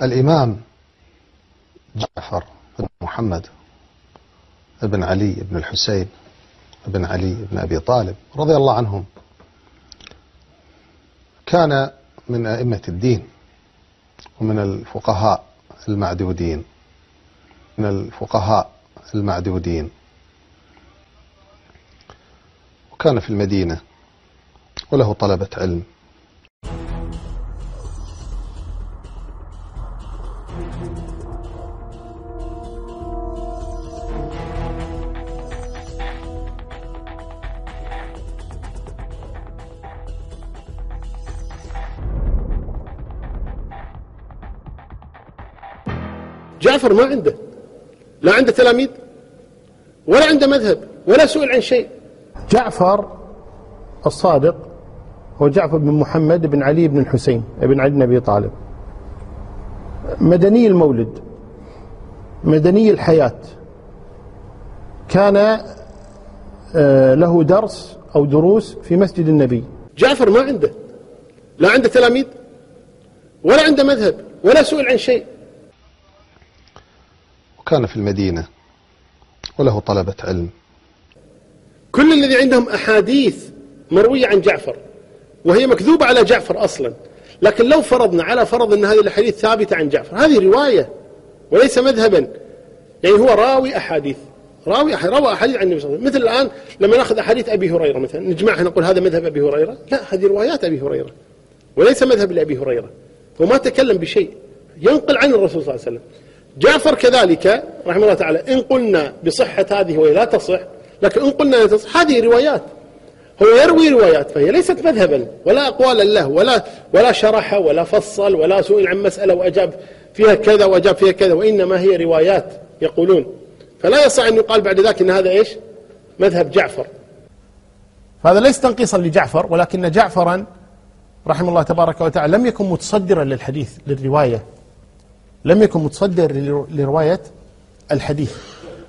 الإمام جعفر بن محمد بن علي بن الحسين بن علي بن أبي طالب رضي الله عنهم كان من أئمة الدين ومن الفقهاء المعدودين وكان في المدينة وله طلبة علم. جعفر ما عنده، لا عنده تلاميذ ولا عنده مذهب ولا سئل عن شيء. جعفر الصادق هو جعفر بن محمد بن علي بن الحسين بن علي بن أبي طالب، مدني المولد، مدني الحياة، كان له درس أو دروس في مسجد النبي. جعفر ما عنده، لا عنده تلاميذ ولا عنده مذهب ولا سئل عن شيء. وكان في المدينة وله طلبة علم. كل الذي عندهم أحاديث مروية عن جعفر وهي مكذوبة على جعفر أصلا، لكن لو فرضنا على فرض أن هذه الأحاديث ثابتة عن جعفر، هذه رواية وليس مذهبا. يعني هو روى أحاديث عن النبي صلى الله عليه وسلم. مثل الآن لما نأخذ أحاديث أبي هريرة مثلا نجمعها نقول هذا مذهب أبي هريرة، لا، هذه روايات أبي هريرة وليس مذهب لأبي هريرة، وما تكلم بشيء ينقل عن الرسول صلى الله عليه وسلم. جعفر كذلك رحمه الله تعالى، إن قلنا بصحة هذه وهي لا تصح، لكن إن قلنا لا تصح هذه روايات، هو يروي روايات فهي ليست مذهبا ولا أقوالا له ولا شرح ولا فصل ولا سئل عن مسألة وأجاب فيها كذا وأجاب فيها كذا، وإنما هي روايات يقولون. فلا يصح أن يقال بعد ذلك إن هذا إيش مذهب جعفر. هذا ليس تنقيصا لجعفر، ولكن جعفرا رحمه الله تبارك وتعالى لم يكن متصدرا للحديث للرواية، لم يكن متصدر لرواية الحديث،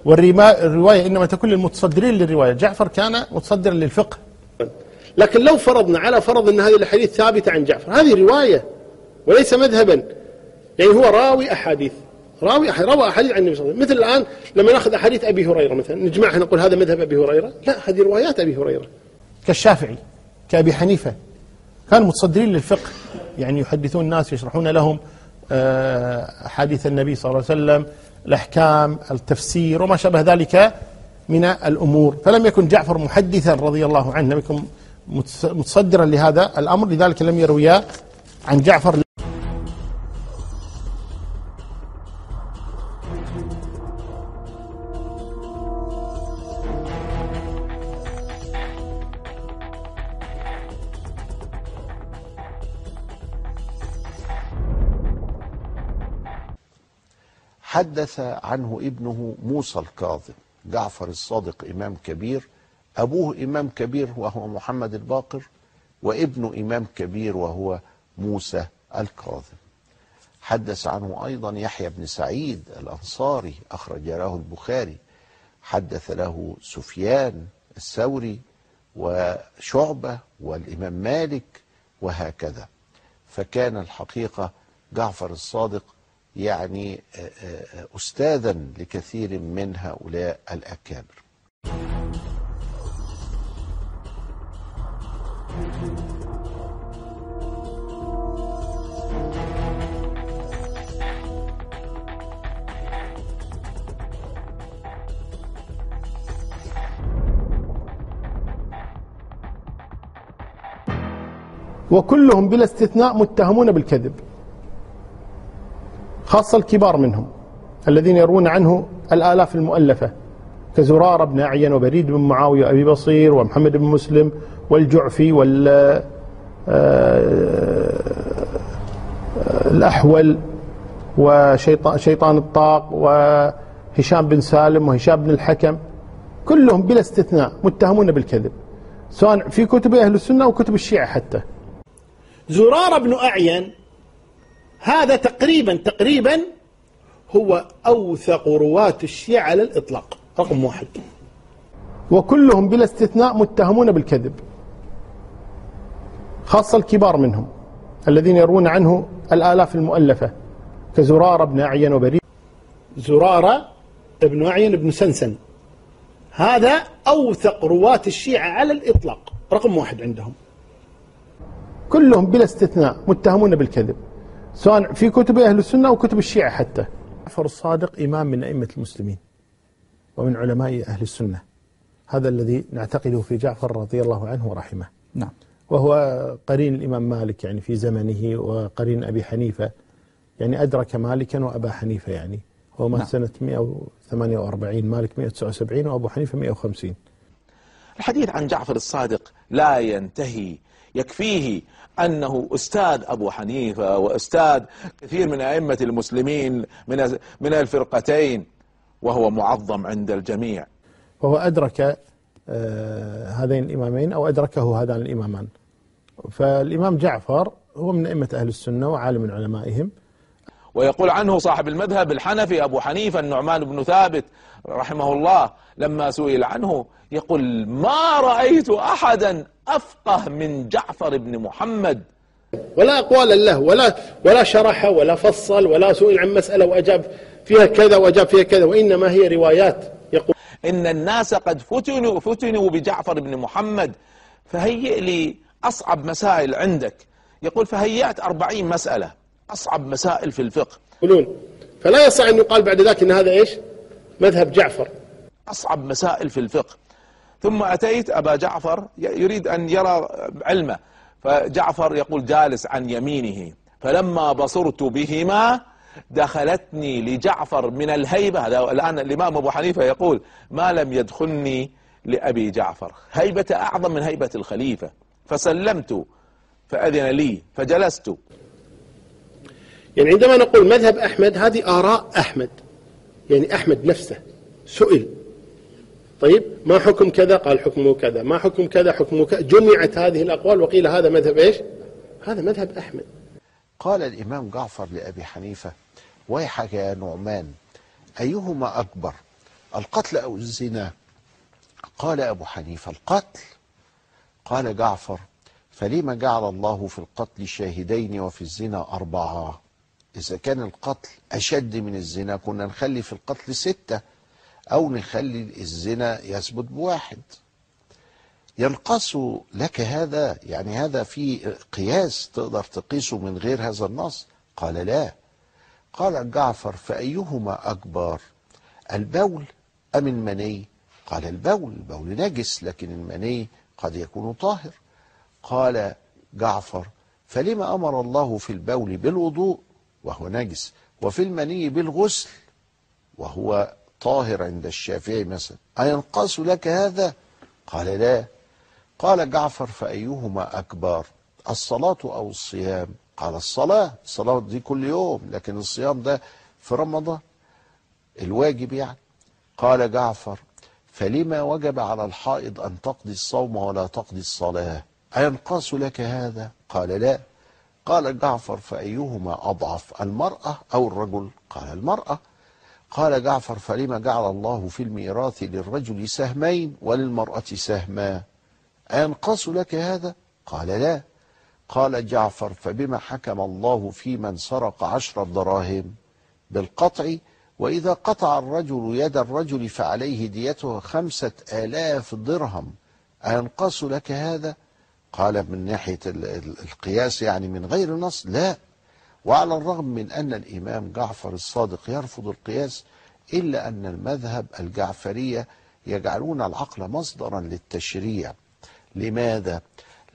والرواية إنما تكون للمتصدرين للرواية. جعفر كان متصدرا للفقه. لكن لو فرضنا على فرض أن هذه الحديث ثابتة عن جعفر، هذه رواية وليس مذهبا. يعني هو روى أحاديث عن النبي صلى الله عليه وسلم. مثل الآن لما نأخذ أحاديث أبي هريرة مثلا نجمعها نقول هذا مذهب أبي هريرة، لا، هذه روايات أبي هريرة. كالشافعي، كأبي حنيفة، كانوا متصدرين للفقه، يعني يحدثون الناس، يشرحون لهم أحاديث النبي صلى الله عليه وسلم، الأحكام، التفسير وما شابه ذلك من الأمور. فلم يكن جعفر محدثا رضي الله عنه، لم يكن متصدرا لهذا الأمر، لذلك لم يرويا عن جعفر. حدث عنه ابنه موسى الكاظم. جعفر الصادق إمام كبير، أبوه إمام كبير وهو محمد الباقر، وابنه إمام كبير وهو موسى الكاظم. حدث عنه أيضا يحيى بن سعيد الأنصاري، أخرج له البخاري. حدث له سفيان الثوري وشعبة والإمام مالك وهكذا. فكان الحقيقة جعفر الصادق يعني أستاذا لكثير من هؤلاء الأكابر. وكلهم بلا استثناء متهمون بالكذب، خاصة الكبار منهم الذين يروون عنه الآلاف المؤلفة، كزرارة بن أعين وبريد بن معاوية وأبي بصير ومحمد بن مسلم والجعفي والأحول وشيطان الطاق وهشام بن سالم وهشام بن الحكم، كلهم بلا استثناء متهمون بالكذب، سواء في كتب أهل السنة وكتب الشيعة حتى. زرارة بن أعين هذا تقريبا هو أوثق رواة الشيعة على الإطلاق، رقم 1. وكلهم بلا استثناء متهمون بالكذب، خاصة الكبار منهم الذين يروون عنه الآلاف المؤلفة، كزرارة بن أعين وبريد. زرارة بن أعين بن سنسن هذا أوثق رواة الشيعة على الإطلاق، رقم 1 عندهم. كلهم بلا استثناء متهمون بالكذب، سواء في كتب أهل السنة وكتب الشيعة حتى. جعفر الصادق إمام من أئمة المسلمين ومن علماء أهل السنة، هذا الذي نعتقده في جعفر رضي الله عنه ورحمه. نعم. وهو قرين الإمام مالك يعني في زمنه، وقرين أبي حنيفة، يعني أدرك مالكا وأبا حنيفة، يعني هو مات سنة 148، مالك 179 وأبو حنيفة 150. الحديث عن جعفر الصادق لا ينتهي، يكفيه أنه أستاذ أبو حنيفة وأستاذ كثير من أئمة المسلمين من الفرقتين، وهو معظم عند الجميع. وهو أدرك هذين الإمامين، أو أدركه هذان الإمامان. فالإمام جعفر هو من أئمة أهل السنة وعالم من علمائهم. ويقول عنه صاحب المذهب الحنفي أبو حنيفة النعمان بن ثابت رحمه الله لما سئل عنه يقول: ما رأيت أحدا أفقه من جعفر بن محمد. ولا أقوال له، ولا شرح ولا فصل ولا سئل عن مسألة وأجاب فيها كذا وأجاب فيها كذا، وإنما هي روايات. يقول: إن الناس قد فتنوا بجعفر بن محمد، فهيئ لي أصعب مسائل عندك. يقول: فهيأت 40 مسألة أصعب مسائل في الفقه. يقولون فلا يصح أن يقال بعد ذلك أن هذا إيش؟ مذهب جعفر. أصعب مسائل في الفقه. ثم أتيت أبا جعفر يريد أن يرى علمه، فجعفر يقول: جالس عن يمينه، فلما بصرت بهما دخلتني لجعفر من الهيبة. هذا الآن الإمام أبو حنيفة يقول: ما لم يدخلني لأبي جعفر، هيبة أعظم من هيبة الخليفة. فسلمت فأذن لي فجلست. يعني عندما نقول مذهب أحمد، هذه آراء أحمد، يعني أحمد نفسه سئل: طيب ما حكم كذا؟ قال حكمه كذا. ما حكم كذا؟ حكمه كذا. جمعت هذه الأقوال وقيل هذا مذهب إيش؟ هذا مذهب أحمد. قال الإمام جعفر لأبي حنيفة: ويحك يا نعمان، أيهما أكبر، القتل أو الزنا؟ قال أبو حنيفة: القتل. قال جعفر: فلما جعل الله في القتل شاهدين وفي الزنا 4؟ إذا كان القتل أشد من الزنا كنا نخلي في القتل 6، أو نخلي الزنا يثبت ب1. ينقص لك هذا؟ يعني هذا في قياس تقدر تقيسه من غير هذا النص؟ قال: لا. قال جعفر: فأيهما أكبر، البول أم المني؟ قال: البول نجس، لكن المني قد يكون طاهر. قال جعفر: فلما أمر الله في البول بالوضوء وهو نجس، وفي المني بالغسل وهو طاهر عند الشافعي مثلا، أينقص لك هذا؟ قال: لا. قال جعفر: فأيهما أكبر، الصلاة أو الصيام؟ قال: الصلاة دي كل يوم، لكن الصيام ده في رمضان الواجب يعني. قال جعفر: فلما وجب على الحائض أن تقضي الصوم ولا تقضي الصلاة، أينقص لك هذا؟ قال: لا. قال جعفر: فأيهما أضعف، المرأة أو الرجل؟ قال: المرأة. قال جعفر: فلما جعل الله في الميراث للرجل سهمين وللمرأة سهما، أينقص لك هذا؟ قال: لا. قال جعفر: فبما حكم الله في من سرق 10 دراهم؟ بالقطع، وإذا قطع الرجل يد الرجل فعليه ديته 5000 درهم، أينقص لك هذا؟ قال: من ناحية القياس يعني من غير نص، لا. وعلى الرغم من أن الإمام جعفر الصادق يرفض القياس، إلا أن المذهب الجعفرية يجعلون العقل مصدرا للتشريع. لماذا؟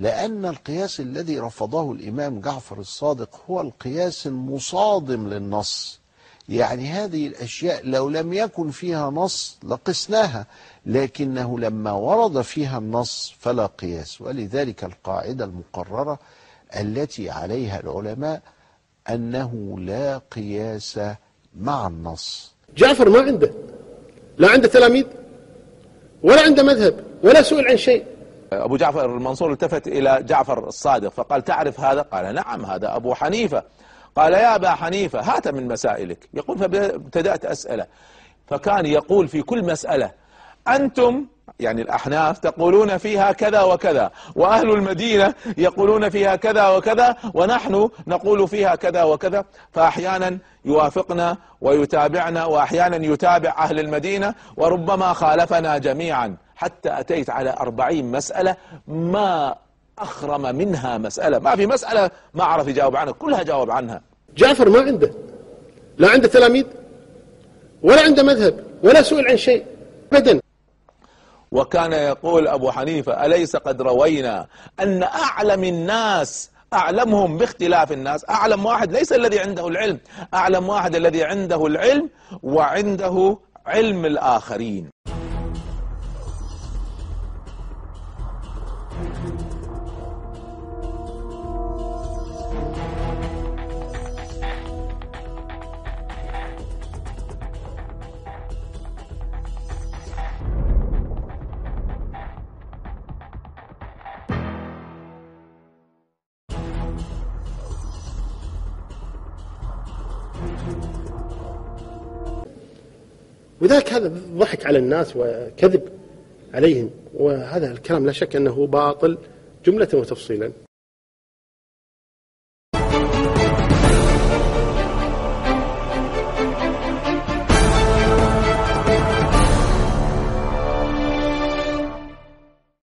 لأن القياس الذي رفضه الإمام جعفر الصادق هو القياس المصادم للنص. يعني هذه الأشياء لو لم يكن فيها نص لقسناها، لكنه لما ورد فيها النص فلا قياس. ولذلك القاعدة المقررة التي عليها العلماء أنه لا قياس مع النص. جعفر ما عنده، لا عنده تلاميذ ولا عنده مذهب ولا سئل عن شيء. أبو جعفر المنصور التفت إلى جعفر الصادق فقال: تعرف هذا؟ قال: نعم، هذا أبو حنيفة. قال: يا أبا حنيفة، هات من مسائلك. يقول: فابتدأت أسأله، فكان يقول في كل مسألة: أنتم يعني الأحناف تقولون فيها كذا وكذا، وأهل المدينة يقولون فيها كذا وكذا، ونحن نقول فيها كذا وكذا. فأحيانا يوافقنا ويتابعنا، وأحيانا يتابع أهل المدينة، وربما خالفنا جميعا، حتى أتيت على 40 مسألة ما أخرم منها مسألة. ما في مسألة ما عرف يجاوب عنها، كلها جاوب عنها. جعفر ما عنده، لا عنده تلاميذ ولا عنده مذهب ولا سئل عن شيء أبدا. وكان يقول أبو حنيفة: أليس قد روينا أن أعلم الناس أعلمهم باختلاف الناس؟ أعلم واحد ليس الذي عنده العلم، أعلم واحد الذي عنده العلم وعنده علم الآخرين. وذاك هذا ضحك على الناس وكذب عليهم، وهذا الكلام لا شك أنه باطل جملة وتفصيلا.